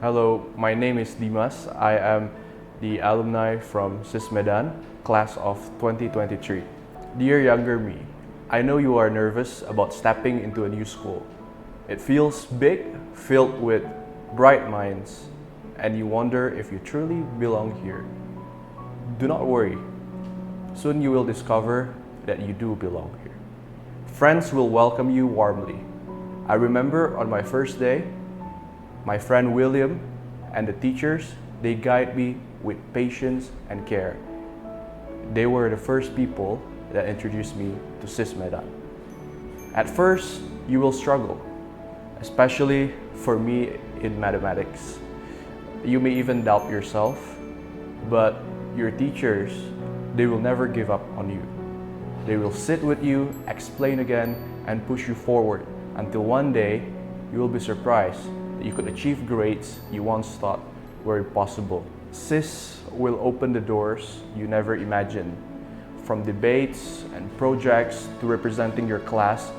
Hello, my name is Dimas. I am the alumni from SIS Medan, class of 2023. Dear younger me, I know you are nervous about stepping into a new school. It feels big, filled with bright minds, and you wonder if you truly belong here. Do not worry. Soon you will discover that you do belong here. Friends will welcome you warmly. I remember on my first day, my friend William and the teachers, they guide me with patience and care. They were the first people that introduced me to SIS Medan. At first, you will struggle, especially for me in mathematics. You may even doubt yourself, but your teachers, they will never give up on you. They will sit with you, explain again, and push you forward until one day you will be surprised that you could achieve grades you once thought were impossible. SIS will open the doors you never imagined, from debates and projects to representing your class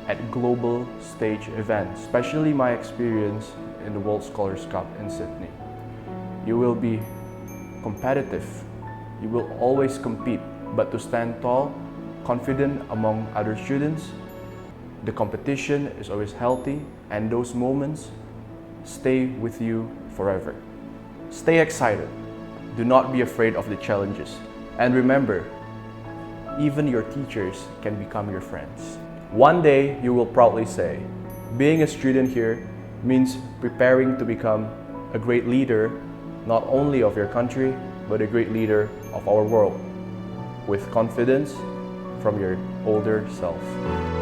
at global stage events, especially my experience in the World Scholars Cup in Sydney. You will be competitive. You will always compete, but to stand tall, confident among other students, the competition is always healthy, and those moments stay with you forever. Stay excited. Do not be afraid of the challenges. And remember, even your teachers can become your friends. One day, you will proudly say, being a student here means preparing to become a great leader, not only of your country, but a great leader of our world, with confidence from your older self.